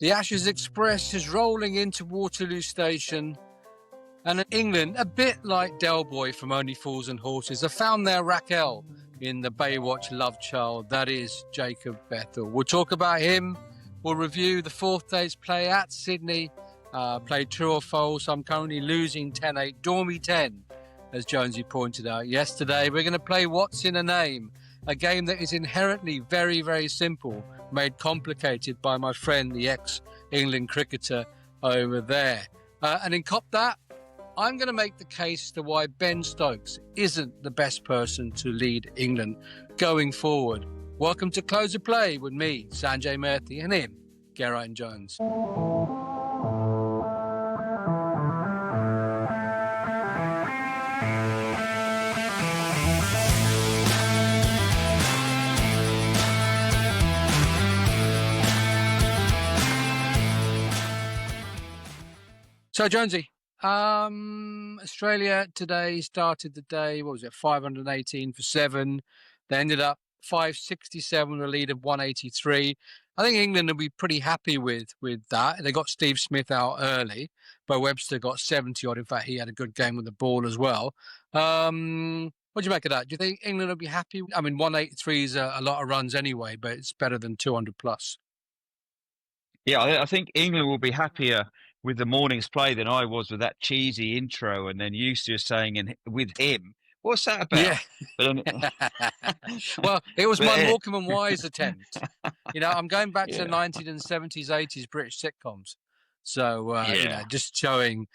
The Ashes Express is rolling into Waterloo Station, and England, a bit like Del Boy from Only Fools and Horses, have found their Raquel in the Baywatch love child. That is Jacob Bethell. We'll talk about him. We'll review the fourth day's play at Sydney. Played true or false. I'm currently losing 10-8. Dormy 10, as Jonesy pointed out yesterday. We're going to play What's in a Name, a game that is inherently very, very simple, made complicated by my friend, the ex-England cricketer over there. And in Cop That, I'm going to make the case to why Ben Stokes isn't the best person to lead England going forward. Welcome to Close of Play with me, Sanjay Murthy, and him, Geraint Jones. So, Jonesy, Australia today started the day, 518 for 7. They ended up 567 with a lead of 183. I think England will be pretty happy with that. They got Steve Smith out early, but Webster got 70 odd. In fact, he had a good game with the ball as well. What do you make of that? Do you think England will be happy? I mean, 183 is a lot of runs anyway, but it's better than 200 plus. Yeah, I think England will be happier with the morning's play than I was with that cheesy intro, and then you just saying, and with him, what's that about? Yeah. Well, it was my Morecambe and Wise attempt. I'm going back to the 19 and 70s, 80s British sitcoms. So, just showing,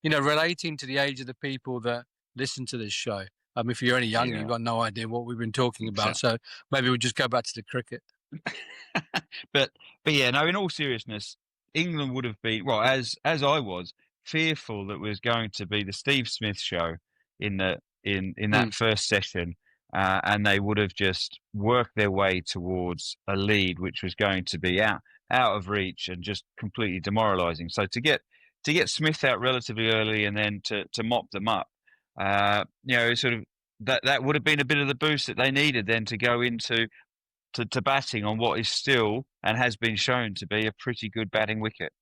relating to the age of the people that listen to this show. If you're any younger, you've got no idea what we've been talking about. So maybe we'll just go back to the cricket. but yeah, no, in all seriousness, England would have been, well, as I was, fearful that it was going to be the Steve Smith show in that first session, and they would have just worked their way towards a lead which was going to be out of reach and just completely demoralising. So to get Smith out relatively early and then to mop them up, sort of that would have been a bit of the boost that they needed then to go into to batting on what is still and has been shown to be a pretty good batting wicket.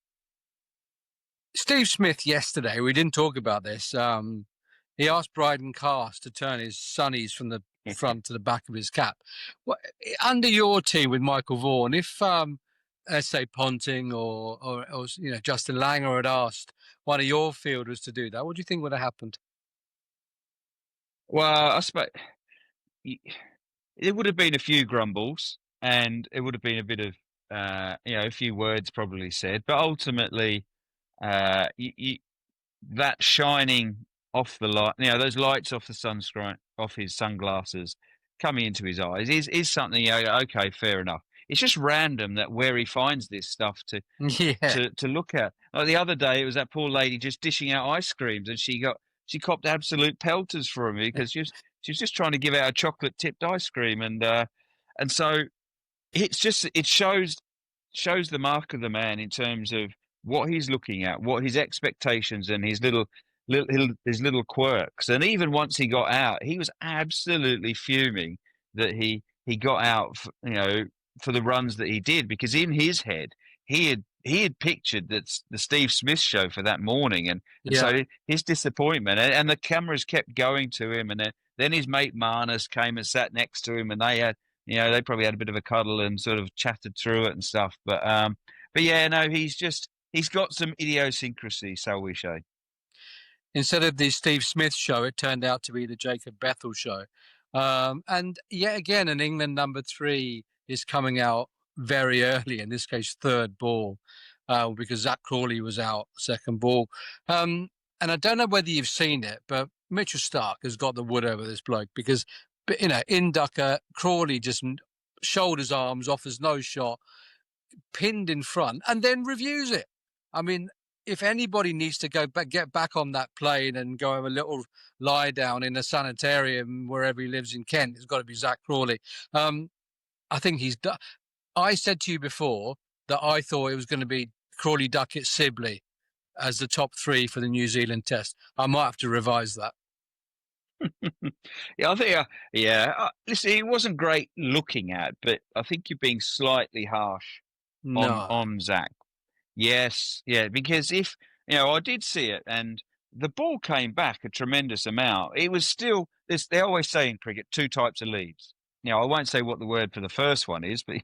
Steve Smith yesterday, we didn't talk about this. He asked Bryden Cast to turn his sunnies from the front to the back of his cap. Under your team with Michael Vaughan, if let's say Ponting or Justin Langer had asked one of your fielders to do that, what do you think would have happened? Well, I suppose it would have been a few grumbles, and it would have been a bit of, a few words probably said. But ultimately, that shining off the light, those lights off the sunscreen, off his sunglasses, coming into his eyes is something. Okay, fair enough. It's just random that where he finds this stuff to look at. Like the other day, it was that poor lady just dishing out ice creams, and she copped absolute pelters for him because she was just trying to give out a chocolate-tipped ice cream, and so it shows the mark of the man in terms of what he's looking at, what his expectations and his little quirks. And even once he got out, he was absolutely fuming that he got out, for the runs that he did, because in his head he had pictured the Steve Smith show for that morning, and so his disappointment, and the cameras kept going to him, and then his mate Marnus came and sat next to him, and they had, they probably had a bit of a cuddle and sort of chatted through it and stuff. But yeah, no, he's got some idiosyncrasy, shall we say. Instead of the Steve Smith show, it turned out to be the Jacob Bethell show. And yet again, an England number 3 is coming out very early, in this case, third ball, because Zac Crawley was out second ball. And I don't know whether you've seen it, but Mitchell Starc has got the wood over this bloke because, in ducker, Crawley just shoulders arms, offers no shot, pinned in front, and then reviews it. I mean, if anybody needs to get back on that plane and go have a little lie down in a sanitarium wherever he lives in Kent, it's got to be Zac Crawley. I think he's done. I said to you before that I thought it was going to be Crawley, Duckett, Sibley as the top 3 for the New Zealand Test. I might have to revise that. Yeah, I think, listen, it wasn't great looking at, but I think you're being slightly harsh on Zac. Yes, yeah, because if I did see it, and the ball came back a tremendous amount. It was still this. They always say in cricket, two types of leaves. I won't say what the word for the first one is, but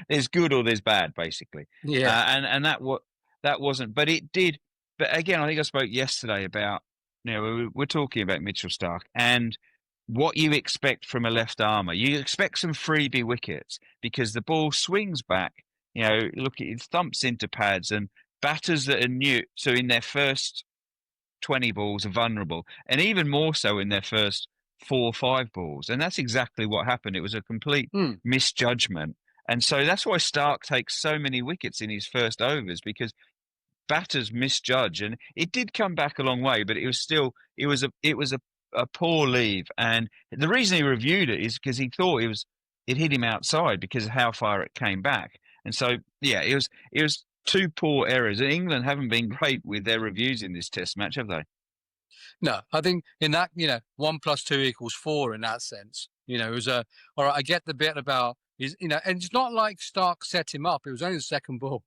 there's good or there's bad, basically. Yeah. And that wasn't, but it did. But again, I think I spoke yesterday about we're talking about Mitchell Starc and what you expect from a left armer. You expect some freebie wickets because the ball swings back. Look, it thumps into pads, and batters that are new, so in their first 20 balls are vulnerable, and even more so in their first 4 or 5 balls. And that's exactly what happened. It was a complete Hmm. misjudgment. And so that's why Stark takes so many wickets in his first overs, because batters misjudge, and it did come back a long way, but it was a poor leave. And the reason he reviewed it is because he thought it hit him outside because of how far it came back. And so yeah, it was two poor errors. And England haven't been great with their reviews in this Test match, have they? No, I think in that, 1 + 2 = 4 in that sense. It was all right. I get the bit about and it's not like Stark set him up. It was only the second ball,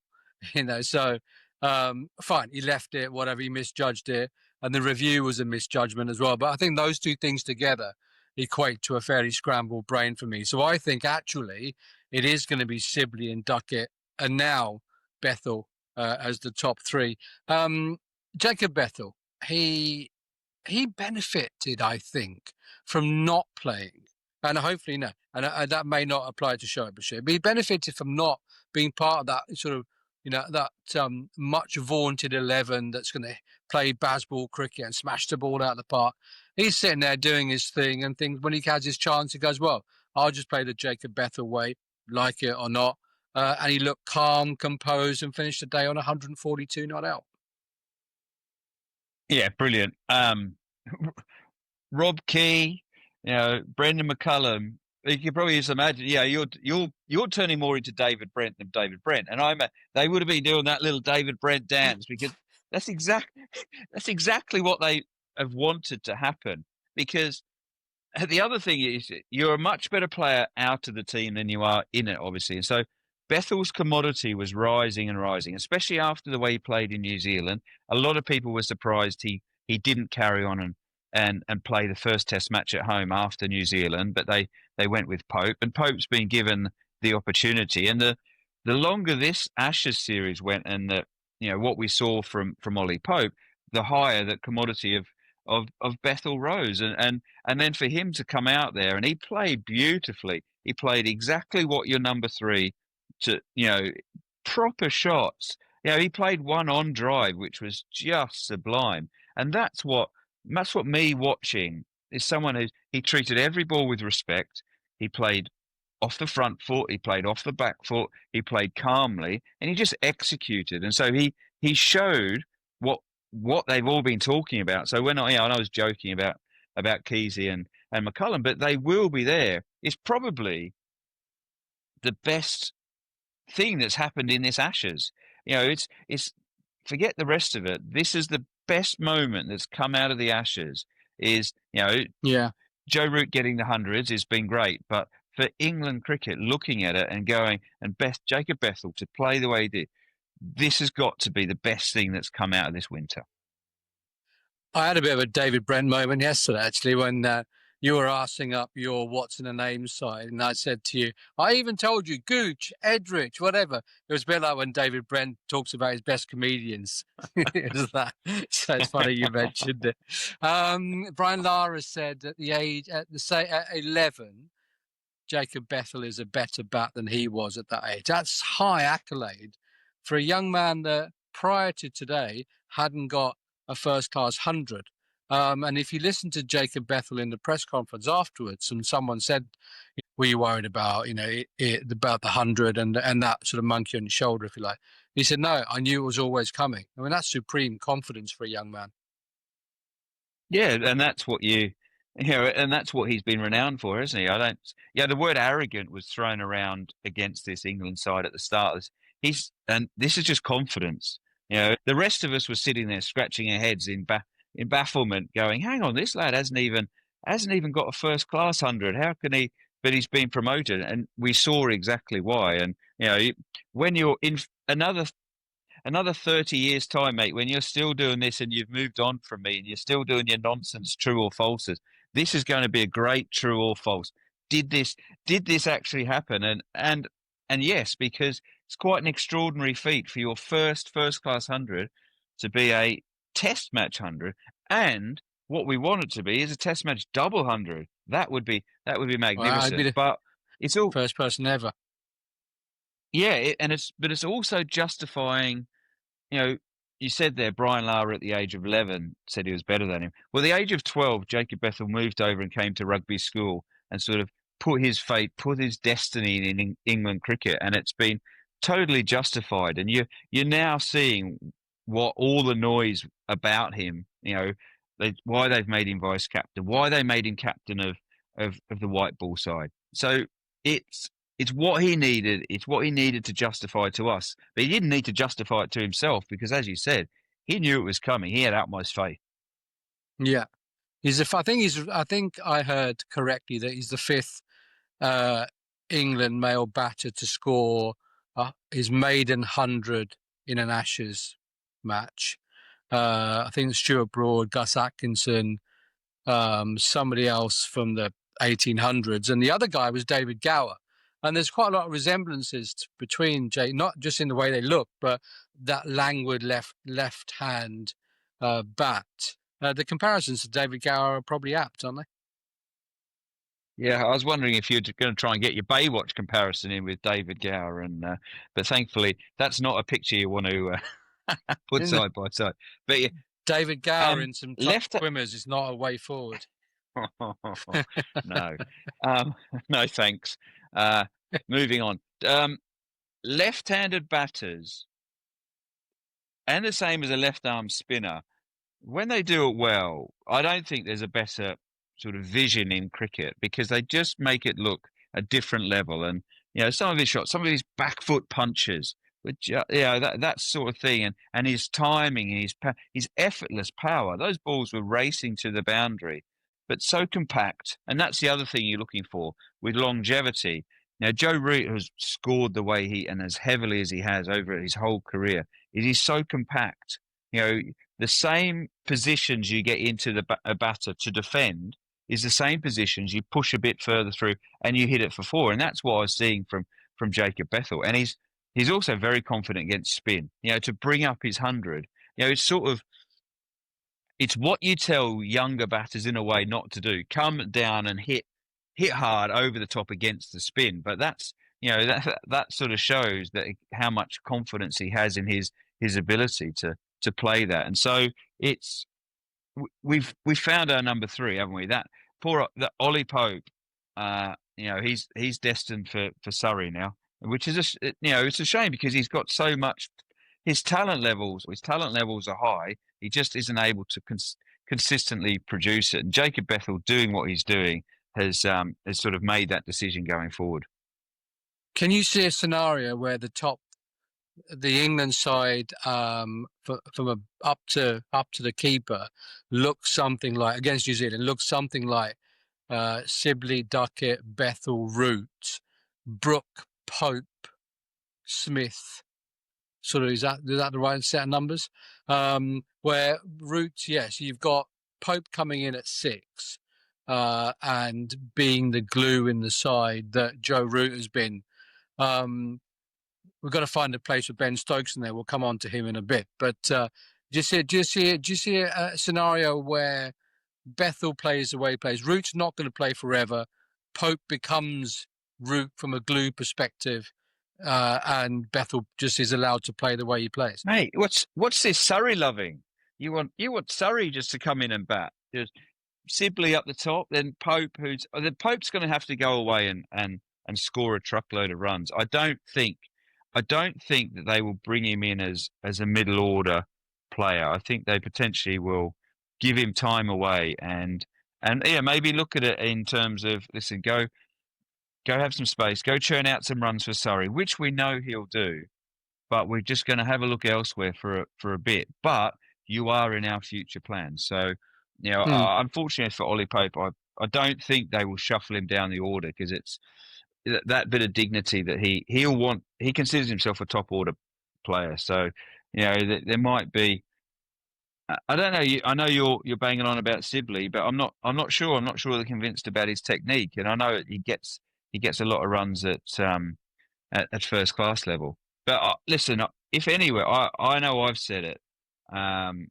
So fine, he left it, whatever. He misjudged it, and the review was a misjudgment as well. But I think those two things together equate to a fairly scrambled brain for me. So I think actually it is going to be Sibley and Duckett, and now Bethell as the top three. Jacob Bethell, he benefited, I think, from not playing, and hopefully no, and that may not apply to Shoaib Bashir, but he benefited from not being part of that sort of, that much vaunted 11 that's going to play baseball cricket and smash the ball out of the park. He's sitting there doing his thing, and things when he has his chance, he goes, well, I'll just play the Jacob Bethell way, like it or not. And he looked calm, composed, and finished the day on 142 not out. Yeah, brilliant. Rob Key, Brendan McCullum. You can probably just imagine. Yeah, you're turning more into David Brent than David Brent, and they would have been doing that little David Brent dance, because that's exactly what they have wanted to happen. Because the other thing is, you're a much better player out of the team than you are in it, obviously. And so Bethel's commodity was rising and rising, especially after the way he played in New Zealand. A lot of people were surprised he didn't carry on and play the first Test match at home after New Zealand, but they went with Pope, and Pope's been given the opportunity. And the longer this Ashes series went, and what we saw from Ollie Pope, the higher the commodity of Bethell rose. And then for him to come out there, and he played beautifully. He played exactly what your number three to, proper shots. He played one on drive, which was just sublime. And that's what me watching is someone who he treated every ball with respect. He played off the front foot, he played off the back foot, he played calmly, and he just executed. And so he showed what they've all been talking about. So when I was joking about Kesey and McCullum, but they will be there. It's probably the best thing that's happened in this Ashes. It's forget the rest of it. This is the best moment that's come out of the Ashes. Is Yeah. Joe Root getting the hundreds has been great, but for England cricket, looking at it and going, and Jacob Bethell to play the way he did, this has got to be the best thing that's come out of this winter. I had a bit of a David Brent moment yesterday, actually, when you were asking up your what's in a name side, and I said to you, I even told you, Gooch, Edrich, whatever. It was a bit like when David Brent talks about his best comedians. It was that. So it's funny you mentioned it. Brian Lara said at at 11, Jacob Bethell is a better bat than he was at that age. That's high accolade for a young man that prior to today hadn't got a first class 100. And if you listen to Jacob Bethell in the press conference afterwards, and someone said, "Were you worried about about the 100 and that sort of monkey on your shoulder, if you like?" He said, "No, I knew it was always coming." I mean, that's supreme confidence for a young man. Yeah, and that's and that's what he's been renowned for, isn't he? I don't. Yeah, the word arrogant was thrown around against this England side at the start. And this is just confidence. The rest of us were sitting there scratching our heads in bafflement, going, "Hang on, this lad hasn't even got a first class 100. How can he?" But he's been promoted, and we saw exactly why. And when you're in another another 30 years time, mate, when you're still doing this and you've moved on from me and you're still doing your nonsense true or falses, this is going to be a great true or false. Did this actually happen? And yes, because it's quite an extraordinary feat for your first class 100 to be a test match 100, and what we want it to be is a test match double 100. That would be Well, I'd be magnificent. the But it's all, first person ever. yeah, but it's also justifying. You said there Brian Lara at the age of 11 said he was better than him. Well, at the age of 12, Jacob Bethell moved over and came to rugby school and sort of put his fate, put his destiny in England cricket, and it's been totally justified. And you're now seeing what all the noise about him, why they've made him vice captain, why they made him captain of the white ball side. So it's it's what he needed. It's what he needed to justify to us. But he didn't need to justify it to himself because, as you said, he knew it was coming. He had utmost faith. Yeah, I think I heard correctly that he's the fifth England male batter to score his maiden 100 in an Ashes match. I think Stuart Broad, Gus Atkinson, somebody else from the 1800s, and the other guy was David Gower. And there's quite a lot of resemblances between not just in the way they look, but that languid left hand bat. The comparisons to David Gower are probably apt, aren't they? Yeah, I was wondering if you're going to try and get your Baywatch comparison in with David Gower, but thankfully that's not a picture you want to put side by side. But yeah, David Gower in some left swimmers is not a way forward. No, no thanks. Moving on. Left-handed batters, and the same as a left-arm spinner, when they do it well, I don't think there's a better sort of vision in cricket because they just make it look a different level. And some of his shots, some of his back foot punches, which that sort of thing, and his timing and his effortless power. Those balls were racing to the boundary, but so compact. And that's the other thing you're looking for with longevity. Now, Joe Root has scored the way and as heavily as he has over his whole career. He's so compact. The same positions you get into a batter to defend is the same positions you push a bit further through and you hit it for four. And that's what I was seeing from Jacob Bethell. And he's also very confident against spin. To bring up his 100. It's what you tell younger batters in a way not to do. Come down and hit hard over the top against the spin. But that's that sort of shows that how much confidence he has in his ability to play that. And so we've found our number three, haven't we? That Ollie Pope, he's destined for Surrey now, which is it's a shame because he's got so much. His talent levels are high. He just isn't able to consistently produce it. And Jacob Bethell doing what he's doing has sort of made that decision going forward. Can you see a scenario where the England side, from up to the keeper, looks something like against New Zealand? Looks something like Sibley, Duckett, Bethell, Root, Brooke, Pope, Smith. Sort of is that the right set of numbers? Where Root, yes, you've got Pope coming in at 6, and being the glue in the side that Joe Root has been. We've got to find a place for Ben Stokes in there. We'll come on to him in a bit. But do you see a scenario where Bethell plays the way he plays? Root's not going to play forever. Pope becomes Root from a glue perspective, and Bethell just is allowed to play the way he plays. Mate, what's this Surrey loving? You want Surrey just to come in and bat. Just Sibley up the top, then Pope, Pope's going to have to go away and score a truckload of runs. I don't think that they will bring him in as a middle order player. I think they potentially will give him time away and maybe look at it in terms of, listen, go have some space, go churn out some runs for Surrey, which we know he'll do, but we're just going to have a look elsewhere for a bit. But you are in our future plans. So, unfortunately for Ollie Pope, I don't think they will shuffle him down the order because it's that bit of dignity that he considers himself a top order player. So There might be. I don't know. I know you're banging on about Sibley, but I'm not. I'm not sure. I'm not sure they're convinced about his technique. And I know he gets a lot of runs at first class level. But listen, if anywhere, I know I've said it. Um,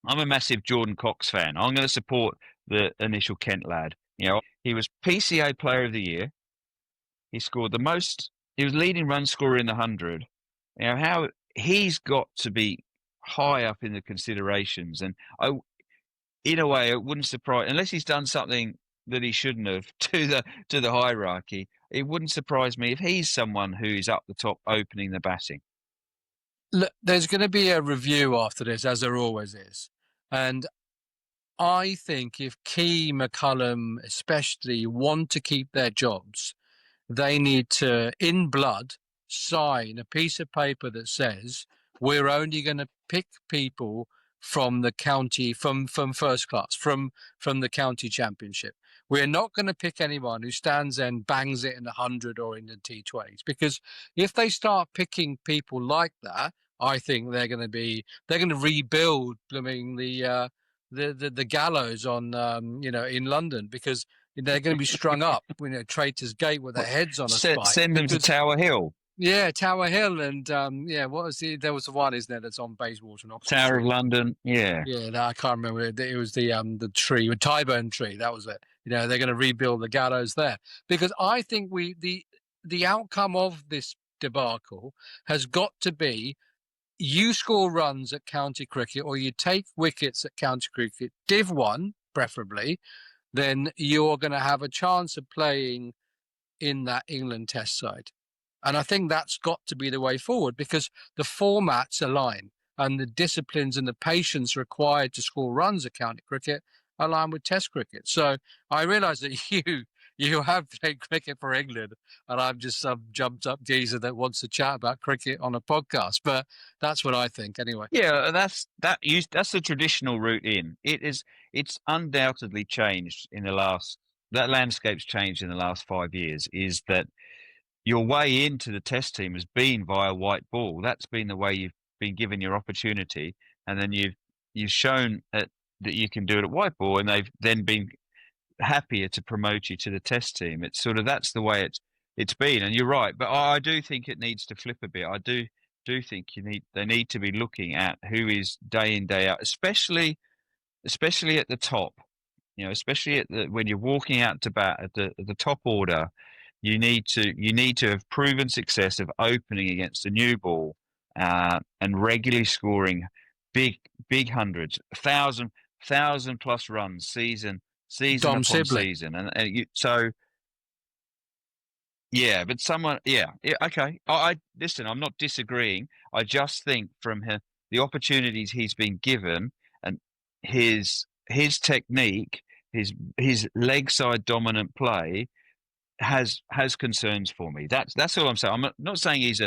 I'm a massive Jordan Cox fan. I'm going to support the initial Kent lad. He was PCA Player of the Year. He scored the most. He was leading run scorer in the 100. How he's got to be high up in the considerations. And in a way, it wouldn't surprise, unless he's done something that he shouldn't have to the hierarchy. It wouldn't surprise me if he's someone who's up the top opening the batting. Look, there's going to be a review after this, as there always is. And I think if Key, McCullum especially want to keep their jobs, they need to, in blood, sign a piece of paper that says we're only going to pick people from the county, from first class, from the county championship. We're not going to pick anyone who stands there and bangs it in the 100 or in the T20s, because if they start picking people like that, I think they're going to rebuild the gallows on in London, because they're going to be strung up, Traitors Gate with their heads on a spike. Send them to Tower Hill. Yeah, Tower Hill, and what was there was one, isn't there, that's on Bayswater and Oxford Tower Street. of London, yeah. Yeah, I can't remember. It was the tree, the Tyburn tree. That was it. They're going to rebuild the gallows there, because I think the outcome of this debacle has got to be, you score runs at county cricket, or you take wickets at county cricket, Div 1 preferably, then you're going to have a chance of playing in that England Test side. And I think that's got to be the way forward, because the formats align and the disciplines and the patience required to score runs at county cricket align with Test cricket. So I realise that you have played cricket for England, and I'm just some jumped up geezer that wants to chat about cricket on a podcast. But that's what I think, anyway. Yeah, that's the traditional route in. It's undoubtedly changed in the last. That landscape's changed in the last 5 years. Is that your way into the Test team has been via white ball. That's been the way you've been given your opportunity, and then you've shown that you can do it at white ball, and they've then been happier to promote you to the Test team. It's sort of, that's the way it's been. And you're right, but I do think it needs to flip a bit. I do think they need to be looking at who is day in, day out, especially at the top. Especially when you're walking out to bat at the top order. You need to have proven success of opening against a new ball and regularly scoring big hundreds, 1,000 plus runs season Dom upon Sibley. season, but someone, okay. I listen. I'm not disagreeing. I just think from the opportunities he's been given and his technique, his leg side dominant play has concerns for me. That's all I'm saying. I'm not saying he's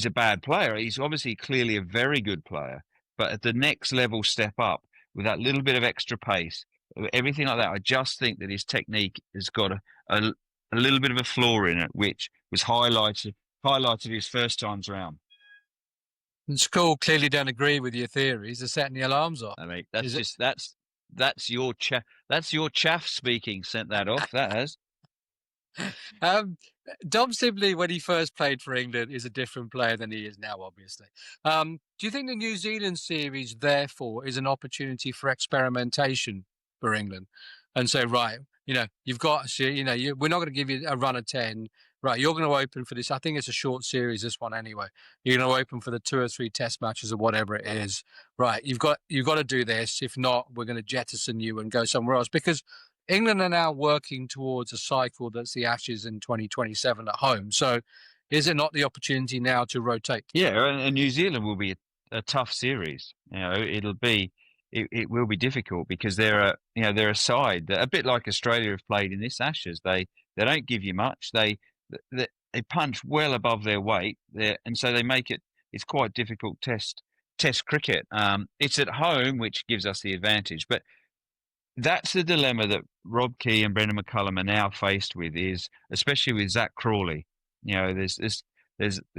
a bad player. He's obviously clearly a very good player, but at the next level step up with that little bit of extra pace, everything like that, I just think that his technique has got a little bit of a flaw in it, which was highlighted his first times round. And school clearly don't agree with your theories. They're setting the alarms off. I mean, that's your chaff speaking. Sent that off. That has. Dom Sibley, when he first played for England, is a different player than he is now, obviously. Do you think the New Zealand series, therefore, is an opportunity for experimentation for England? And so, right, you've got, we're not going to give you a run of 10. Right, you're going to open for this. I think it's a short series, this one anyway. You're going to open for the 2 or 3 Test matches or whatever it is. Right, you've got to do this. If not, we're going to jettison you and go somewhere else, because England are now working towards a cycle that's the Ashes in 2027 at home. So is it not the opportunity now to rotate? Yeah, and New Zealand will be a tough series. It will be difficult, because they're a side that, a bit like Australia have played in this Ashes. They don't give you much. They punch well above their weight there, and so they make it's quite difficult test cricket. It's at home, which gives us the advantage, but that's the dilemma that Rob Key and Brendan McCullum are now faced with, is especially with Zac Crawley. There's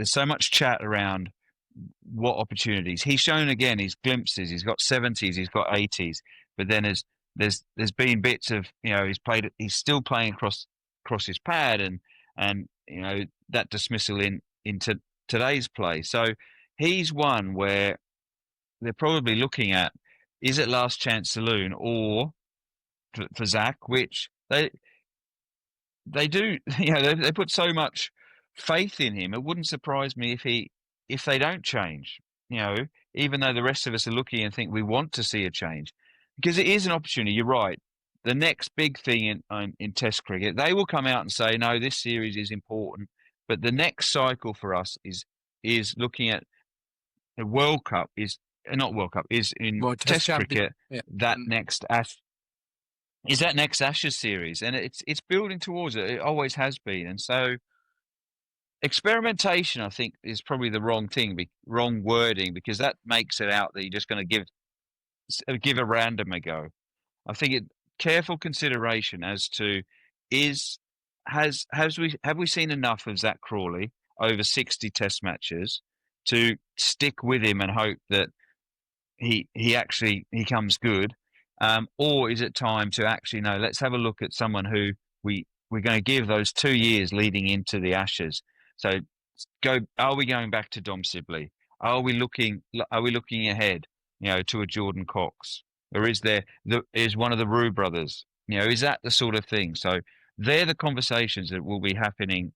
so much chat around what opportunities he's shown. Again, his glimpses. He's got 70s, he's got 80s, but then there's been bits of he's still playing across his pad, and that dismissal into today's play. So he's one where they're probably looking at, is it last chance saloon or for Zac, which they do, they put so much faith in him. It wouldn't surprise me if they don't change, even though the rest of us are looking and think we want to see a change, because it is an opportunity. You're right. The next big thing in Test cricket, they will come out and say, no, this series is important, but the next cycle for us is looking at the World Cup, is not World Cup, is in Test cricket. Yeah. That next Ashes series, and it's building towards it. It always has been, and so experimentation, I think, is probably the wrong wording, because that makes it out that you're just going to give a random a go. I think careful consideration as to have we seen enough of Zac Crawley over 60 Test matches to stick with him and hope that he comes good, or is it time to actually let's have a look at someone who we're going to give those 2 years leading into the Ashes. So are we going back to Dom Sibley? Are we looking ahead, to a Jordan Cox? Or is one of the Rue brothers? Is that the sort of thing? So they're the conversations that will be happening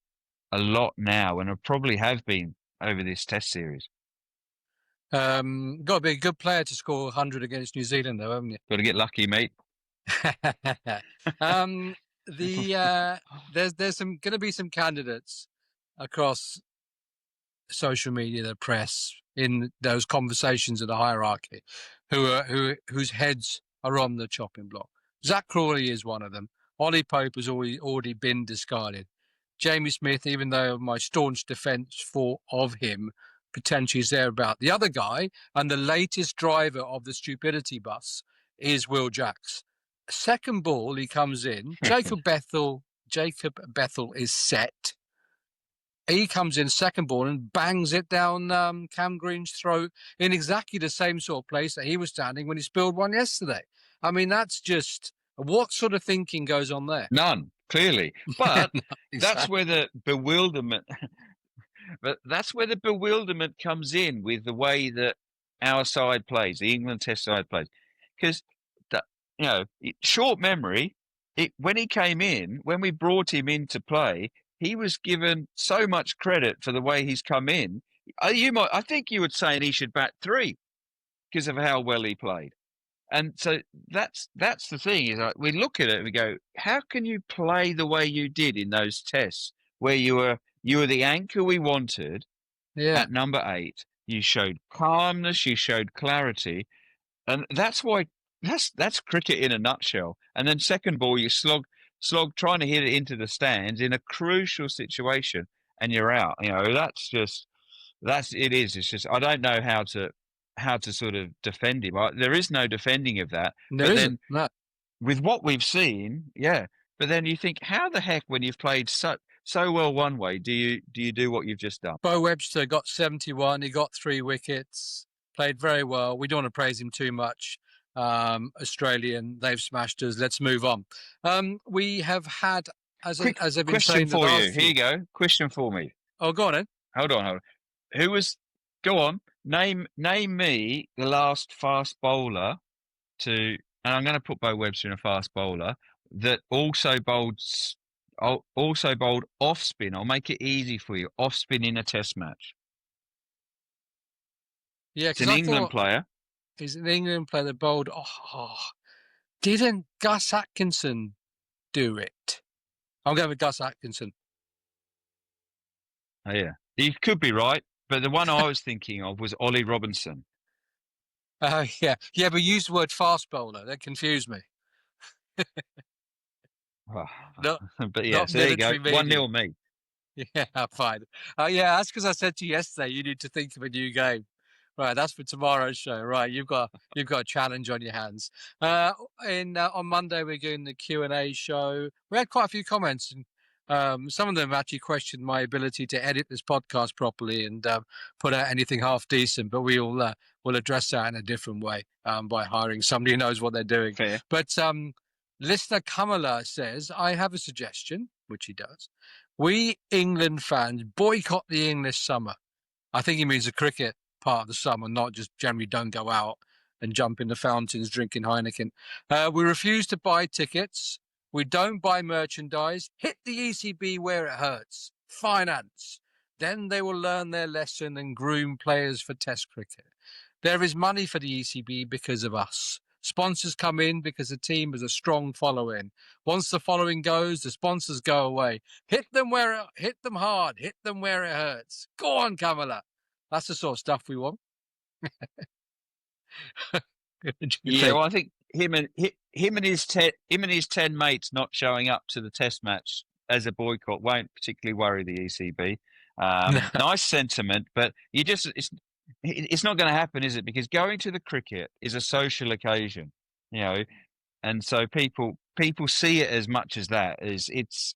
a lot now, and probably have been over this Test series. Got to be a good player to score 100 against New Zealand, though, haven't you? Got to get lucky, mate. There's going to be some candidates across social media, the press, in those conversations of the hierarchy, whose heads are on the chopping block. Zac Crawley is one of them. Ollie Pope has already been discarded. Jamie Smith, even though my staunch defence of him, potentially is there about. The other guy, and the latest driver of the stupidity bus, is Will Jacks. Second ball, he comes in. Jacob Bethell is set. He comes in second ball and bangs it down Cam Green's throat in exactly the same sort of place that he was standing when he spilled one yesterday. I mean, that's just, what sort of thinking goes on there? None, clearly. But exactly. That's where the bewilderment. But that's where the bewilderment comes in with the way that our side plays, the England Test side plays, because short memory. When he came in, when we brought him into play, he was given so much credit for the way he's come in. I think you would say he should bat 3 because of how well he played. And so that's the thing, is we look at it and we go, how can you play the way you did in those tests where you were the anchor we wanted at number 8. You showed calmness, you showed clarity, and that's why that's cricket in a nutshell. And then second ball, you slog trying to hit it into the stands in a crucial situation, and you're out. It's just I don't know how to sort of defend him. There is no defending of that. There isn't. No. With what we've seen, yeah. But then you think, how the heck, when you've played so well one way, do you do what you've just done? Bo Webster got 71. He got 3 wickets. Played very well. We don't want to praise him too much. Australian, they've smashed us. Let's move on. We have had, as I've been question saying, for you. Here you go. Question for me. Oh, go on then. Hold on. Go on. Name me the last fast bowler and I'm going to put Bo Webster in a fast bowler that also bowled off spin. I'll make it easy for you. Off spin in a Test match. Yeah, it's an England player. He's an England player that bowled. Didn't Gus Atkinson do it? I'm going with Gus Atkinson. Oh, yeah. You could be right, but the one I was thinking of was Ollie Robinson. Yeah, but use the word fast bowler. That confused me. But yeah, so there you go. 1-0 me. Yeah, fine. Yeah, that's because I said to you yesterday, you need to think of a new game. Right, that's for tomorrow's show. Right, you've got a challenge on your hands. On Monday we're doing the Q&A show. We had quite a few comments, and Some of them actually questioned my ability to edit this podcast properly and put out anything half decent. But we'll address that in a different way by hiring somebody who knows what they're doing. Fair. But listener Kamala says, I have a suggestion, which he does. We England fans boycott the English summer. I think he means the cricket part of the summer, not just generally don't go out and jump in the fountains drinking Heineken. We refuse to buy tickets. We don't buy merchandise. Hit the ECB where it hurts. Finance. Then they will learn their lesson and groom players for Test cricket. There is money for the ECB because of us. Sponsors come in because the team has a strong following. Once the following goes, the sponsors go away. Hit them hard. Hit them where it hurts. Go on, Kamala. That's the sort of stuff we want. Well, I think him and his 10 mates not showing up to the Test match as a boycott won't particularly worry the ECB. Nice sentiment, but it's not going to happen, is it? Because going to the cricket is a social occasion, and so people see it as much as that.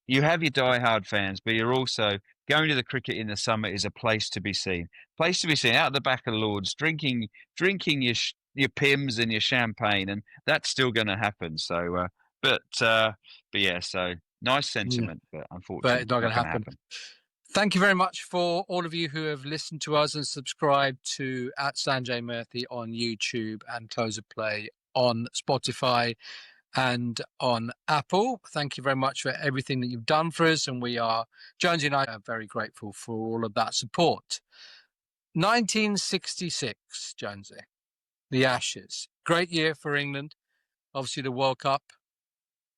You have your diehard fans, but you're also going to the cricket in the summer is a place to be seen. Place to be seen out the back of Lords, drinking your Pims and your champagne, and that's still going to happen. So, but yeah, so nice sentiment, but unfortunately, but not going to happen. Thank you very much for all of you who have listened to us and subscribed to @Sanjay Murthy on YouTube and Close of Play on Spotify and on Apple. Thank you very much for everything that you've done for us, and Jonesy and I are very grateful for all of that support. 1966, Jonesy, the Ashes. Great year for England. Obviously the World Cup.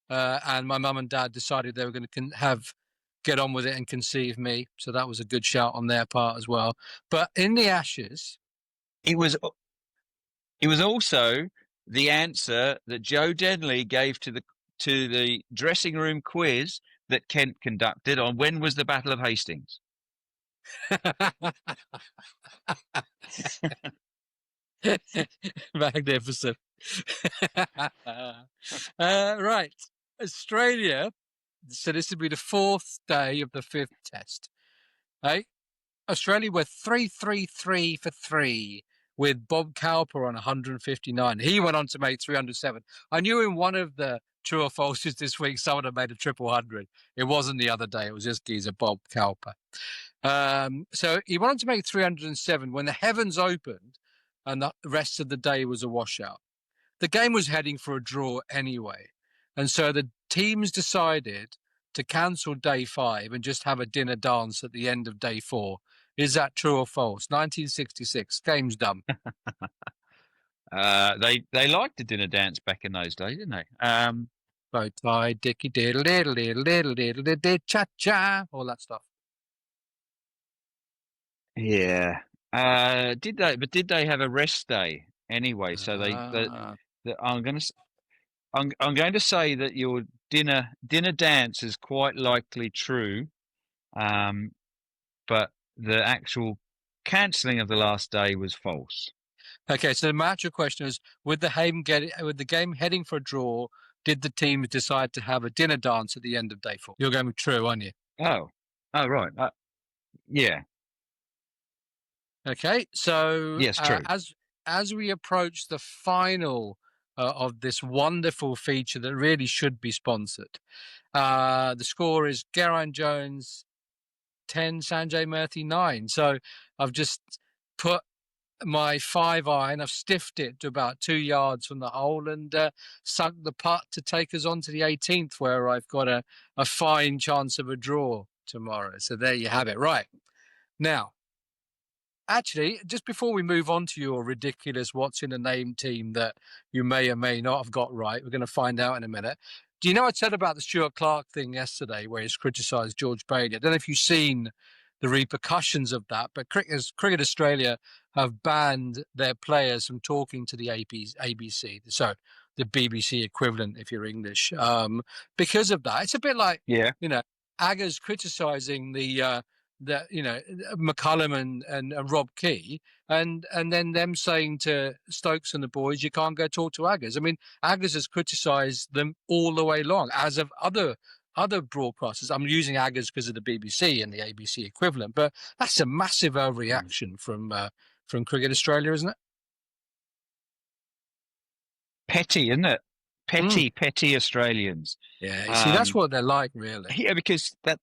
And my mum and dad decided they were going to get on with it and conceive me. So that was a good shout on their part as well. But in the Ashes, it was also the answer that Joe Denley gave to the dressing room quiz that Kent conducted on when was the Battle of Hastings. Magnificent. Right. Australia. So this will be the 4th day of the 5th test. Hey, Australia were 3 for 3 with Bob Cowper on 159. He went on to make 307. I knew in one of the true or falses this week, someone had made a 300. It wasn't the other day. It was this geezer, Bob Cowper. So he went on to make 307 when the heavens opened and the rest of the day was a washout. The game was heading for a draw anyway. And so the teams decided to cancel day 5 and just have a dinner dance at the end of day 4. Is that true or false? 1966, game's done. They liked a dinner dance back in those days, didn't they? Bow tie, dicky diddle diddle diddle diddle diddle diddle cha cha, all that stuff. Yeah. Did they have a rest day anyway? So I'm going to say that your dinner dance is quite likely true, but the actual cancelling of the last day was false. Okay, so the actual question is: with the game heading for a draw, did the teams decide to have a dinner dance at the end of day 4? You're going true, aren't you? Oh, right. Yeah. Okay, so yes, true. As we approach the final of this wonderful feature that really should be sponsored, the score is Geraint Jones 10, Sanjay Murthy 9. So I've just put my 5-iron, I've stiffed it to about 2 yards from the hole and sunk the putt to take us on to the 18th, where I've got a fine chance of a draw tomorrow. So there you have it. Right. Now, actually, just before we move on to your ridiculous what's in a name team that you may or may not have got right, we're going to find out in a minute. Do you know I said about the Stuart Clark thing yesterday where he's criticised George Bailey? I don't know if you've seen the repercussions of that, but Cricket Australia have banned their players from talking to the ABC, so the BBC equivalent if you're English, because of that. It's a bit like, Aggers criticising the McCullum and Rob Key, and then them saying to Stokes and the boys, you can't go talk to Aggers. I mean, Aggers has criticised them all the way long, as of other other broadcasters. I'm using Aggers because of the BBC and the ABC equivalent, but that's a massive overreaction from Cricket Australia, isn't it? Petty, isn't it? Petty Australians. Yeah, you see, that's what they're like, really. Yeah, because that's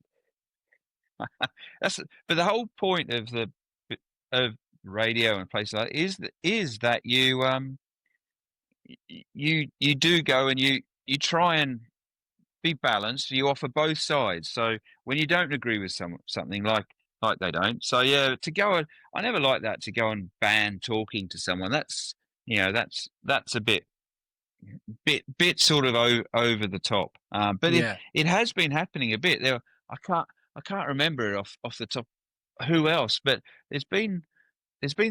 but the whole point of radio and places like that is that you do go and you try and be balanced. You offer both sides. So when you don't agree with something like they don't, so yeah, to go and I never like that, to go and ban talking to someone. That's that's a bit sort of over the top. But it has been happening a bit. I can't remember it off the top who else, but there's been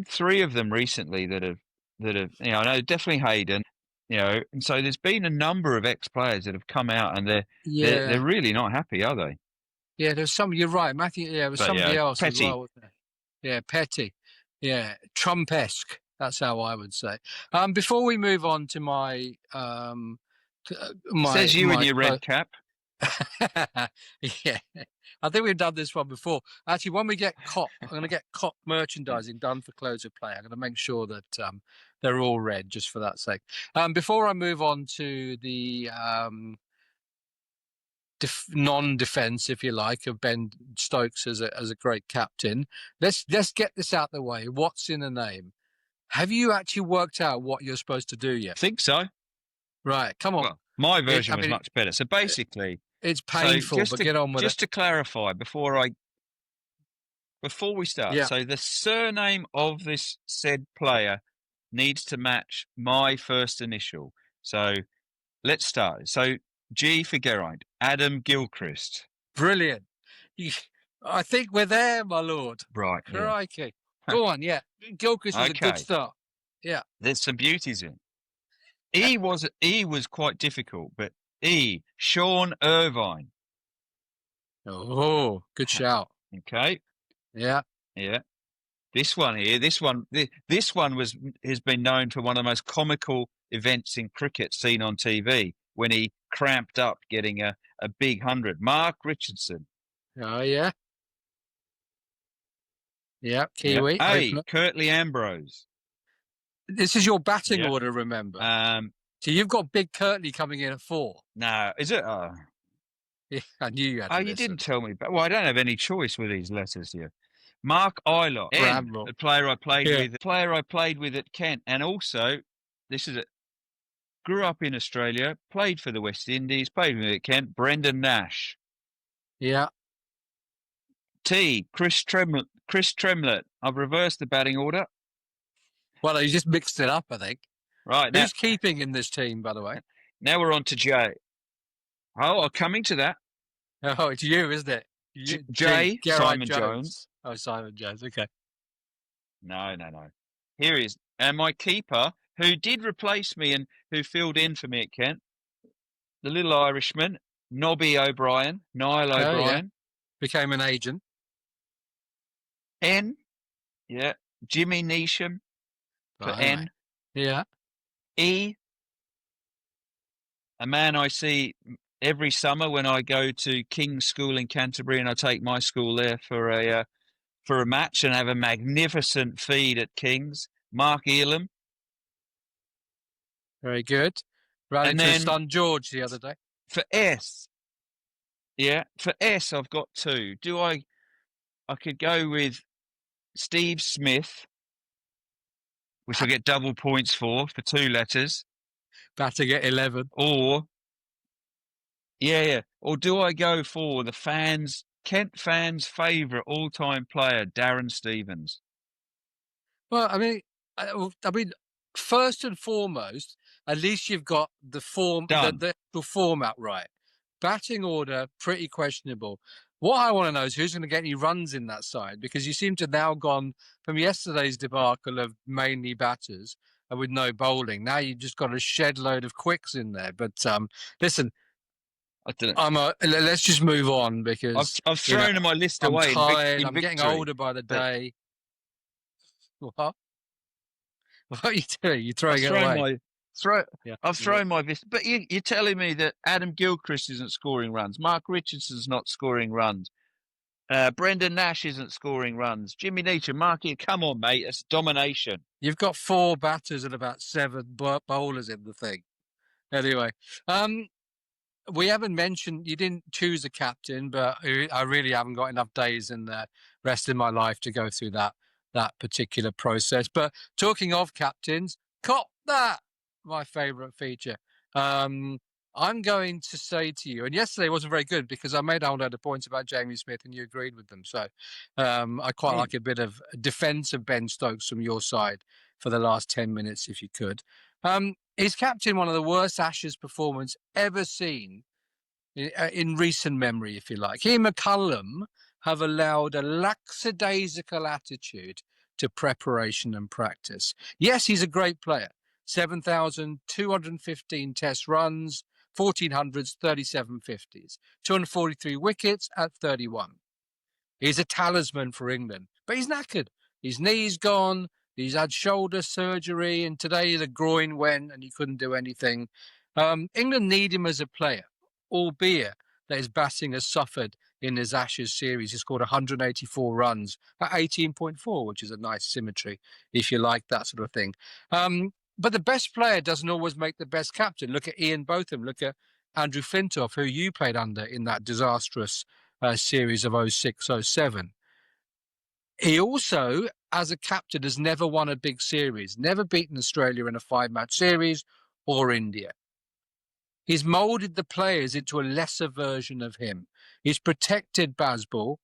three of them recently that have I know definitely Hayden, and so there's been a number of ex-players that have come out and they're really not happy, are they? Yeah, there's some. You're right, Matthew. Yeah, there was somebody else Petty. as well, wasn't there? Yeah, petty. Yeah, Trump-esque. That's how I would say. Before we move on to my says you in your red cap. Yeah, I think we've done this one before. Actually, when we get COP, I'm going to get COP merchandising done for close of play. I'm going to make sure that they're all red, just for that sake. Before I move on to the non-defense, if you like, of Ben Stokes as a great captain, let's get this out the way. What's in a name? Have you actually worked out what you're supposed to do yet? I think so. Right, come on. Well, my version was much better. So basically, it's painful, but get on with it. Just to clarify before we start, so the surname of this said player needs to match my first initial. So let's start. So G for Geraint, Adam Gilchrist. Brilliant. I think we're there, my lord. Right. Crikey. Yeah. Go on, yeah. Gilchrist was a good start. Yeah. There's some beauties in. E was quite difficult, but Sean Irvine. Oh, good shout. Okay. Yeah. Yeah. This one has been known for one of the most comical events in cricket seen on TV, when he cramped up getting a big 100. Mark Richardson. Oh, yeah. Yeah, Kiwi. Yeah. Curtly Ambrose. This is your batting order, remember? So you've got Big Curtly coming in at 4. No, is it? Yeah, I knew you had to you didn't tell me. But, well, I don't have any choice with these letters here. Mark Eilert, the player I played with at Kent, and also grew up in Australia, played for the West Indies, played with at Kent. Brendan Nash. Yeah. T. Chris Tremlett. I've reversed the batting order. Well, you just mixed it up, I think. Right. Who's keeping in this team, by the way? Now we're on to J. Oh, coming to that. Oh, it's you, isn't it? J. Simon Jones. Oh, Simon Jones. Okay. No. Here he is. And my keeper, who did replace me and who filled in for me at Kent, the little Irishman, Niall O'Brien. Yeah. Became an agent. N. Yeah. Jimmy Neesham for N. Yeah. E. A man I see every summer when I go to King's School in Canterbury, and I take my school there for a match and have a magnificent feed at King's. Mark Elam. Very good. Ran into his son George the other day. For S. Yeah, for S I've got 2. I could go with Steve Smith, which I get double points for 2 letters. Batting at 11. Or or do I go for the Kent fans' favourite all-time player, Darren Stevens? Well, I mean, first and foremost, at least you've got the format right. Batting order, pretty questionable. What I want to know is who's going to get any runs in that side, because you seem to have now gone from yesterday's debacle of mainly batters and with no bowling. Now you've just got a shed load of quicks in there. But listen, let's just move on, because I've thrown my list away. I'm tired. I'm getting older by the day. What? What are you doing? You're throwing it away. I've thrown my fist. But you're telling me that Adam Gilchrist isn't scoring runs, Mark Richardson's not scoring runs, Brendan Nash isn't scoring runs, Jimmy Neesham, Marky, come on, mate, that's domination. You've got 4 batters and about 7 bowlers in the thing. Anyway, we haven't mentioned, you didn't choose a captain, but I really haven't got enough days in the rest of my life to go through that particular process. But talking of captains, cop that, my favourite feature. I'm going to say to you, and yesterday wasn't very good because I made a whole load of points about Jamie Smith and you agreed with them. So I quite like a bit of defence of Ben Stokes from your side for the last 10 minutes, if you could. He's captain one of the worst Ashes performance ever seen in recent memory, if you like. He and McCullum have allowed a lackadaisical attitude to preparation and practice. Yes, he's a great player. 7,215 test runs, 1,400s, 37 50s, 243 wickets at 31. He's a talisman for England, but he's knackered. His knee's gone. He's had shoulder surgery, and today the groin went and he couldn't do anything. England need him as a player, albeit that his batting has suffered in his Ashes series. He scored 184 runs at 18.4, which is a nice symmetry, if you like that sort of thing. But the best player doesn't always make the best captain. Look at Ian Botham. Look at Andrew Flintoff, who you played under in that disastrous series of 06-07. He also, as a captain, has never won a big series, never beaten Australia in a 5-match series or India. He's moulded the players into a lesser version of him. He's protected Bazball.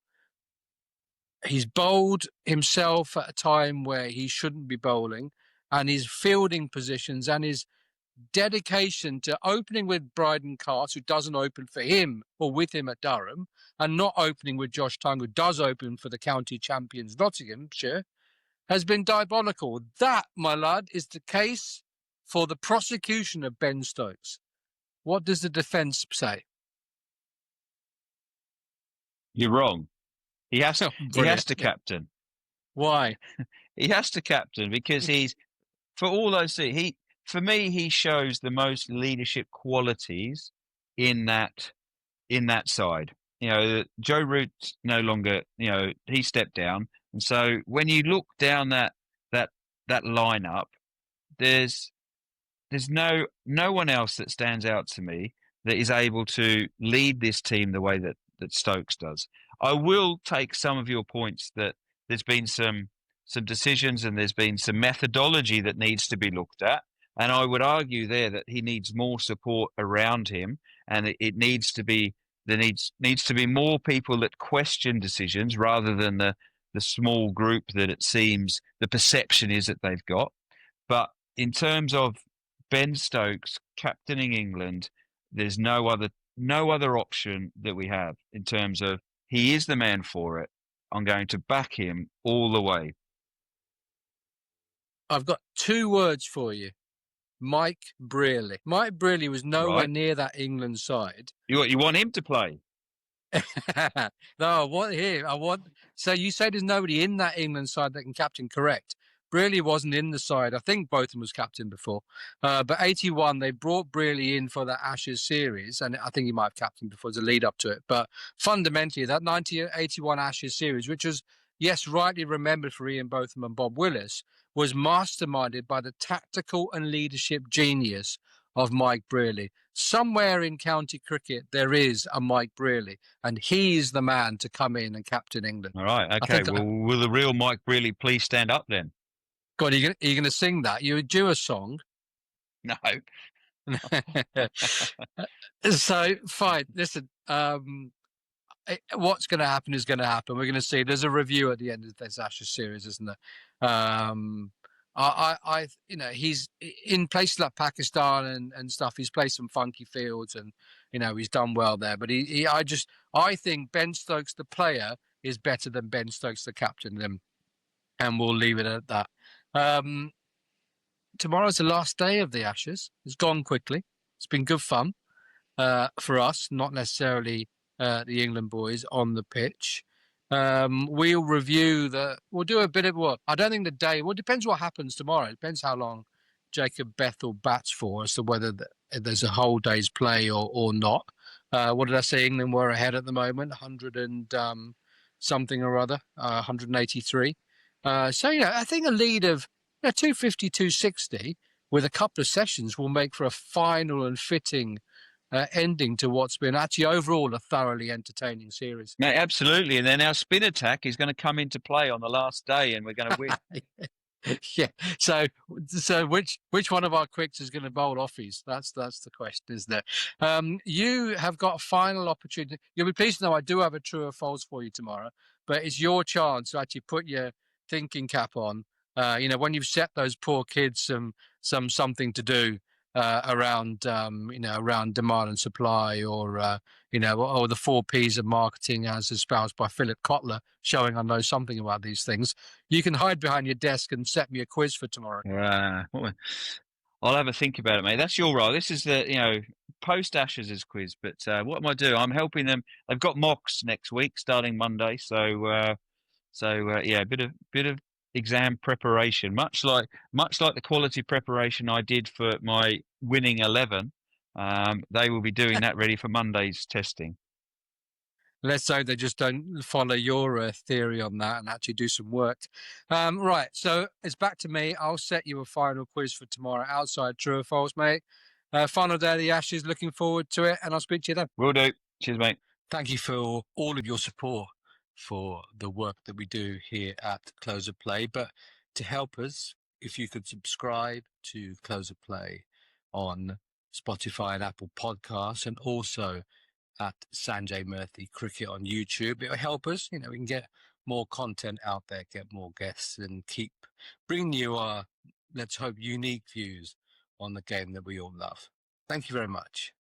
He's bowled himself at a time where he shouldn't be bowling, and his fielding positions and his dedication to opening with Bryden Cast, who doesn't open for him or with him at Durham, and not opening with Josh Tongue, who does open for the county champions Nottinghamshire, has been diabolical. That, my lad, is the case for the prosecution of Ben Stokes. What does the defence say? You're wrong. He has to captain. Why? He has to captain because he's, for all those things, for me, he shows the most leadership qualities in that side. You know, Joe Root's no longer, he stepped down, and so when you look down that lineup, there's no one else that stands out to me that is able to lead this team the way that Stokes does. I will take some of your points that there's been some decisions and there's been some methodology that needs to be looked at. And I would argue there that he needs more support around him, and it needs to be needs to be more people that question decisions rather than the small group that it seems the perception is that they've got. But in terms of Ben Stokes captaining England, there's no other option that we have in terms of he is the man for it. I'm going to back him all the way. I've got 2 words for you. Mike Brearley. Mike Brearley was nowhere near that England side. You want him to play? No, I want him. So you say there's nobody in that England side that can captain, correct? Brearley wasn't in the side. I think Botham was captain before. But 81, they brought Brearley in for that Ashes series, and I think he might have captained before as a lead up to it. But fundamentally, that 1981 Ashes series, which was, yes, rightly remembered for Ian Botham and Bob Willis, was masterminded by the tactical and leadership genius of Mike Brearley. Somewhere in county cricket, there is a Mike Brearley, and he's the man to come in and captain England. All right, okay. Well, will the real Mike Brearley please stand up then? God, are you going to sing that? You do a song? No. So, fine. Listen, what's going to happen is going to happen. We're going to see. There's a review at the end of this Ashes series, isn't there? He's in places like Pakistan and stuff. He's played some funky fields, and he's done well there. But I think Ben Stokes, the player, is better than Ben Stokes, the captain. And we'll leave it at that. Tomorrow's the last day of the Ashes. It's gone quickly. It's been good fun for us, not necessarily the England boys on the pitch. We'll review we'll do a bit of I don't think the day, well, it depends what happens tomorrow. It depends how long Jacob Bethell bats for as to whether there's a whole day's play or not. What did I say? England were ahead at the moment, 100 and something or other, 183. So, I think a lead of 250, 260 with a couple of sessions will make for a final and fitting ending to what's been actually overall a thoroughly entertaining series. Yeah, absolutely. And then our spin attack is going to come into play on the last day, and we're going to win. Yeah. So which one of our quicks is going to bowl offies? That's the question, isn't it? You have got a final opportunity. You'll be pleased to know I do have a true or false for you tomorrow, but it's your chance to actually put your thinking cap on. When you've set those poor kids something to do around around demand and supply, or or the 4 Ps of marketing as espoused by Philip Kotler, showing I know something about these things. You can hide behind your desk and set me a quiz for tomorrow. I'll have a think about it, mate. That's your role. This is the post Ashes' quiz. But what am I doing? I'm helping them. They've got mocks next week, starting Monday. So yeah, a bit of exam preparation, much like the quality preparation I did for my winning 11. They will be doing that ready for Monday's testing. Let's hope they just don't follow your theory on that and actually do some work. Right, so it's back to me. I'll set you a final quiz for tomorrow outside True or False, mate. Final day of the Ashes, looking forward to it, and I'll speak to you then. Will do. Cheers, mate. Thank you for all of your support for the work that we do here at Close of Play. But to help us, if you could subscribe to Close of Play on Spotify and Apple Podcasts, and also at Sanjay Murthy Cricket on YouTube. It'll help us, we can get more content out there, get more guests, and keep bringing you our, let's hope, unique views on the game that we all love. Thank you very much.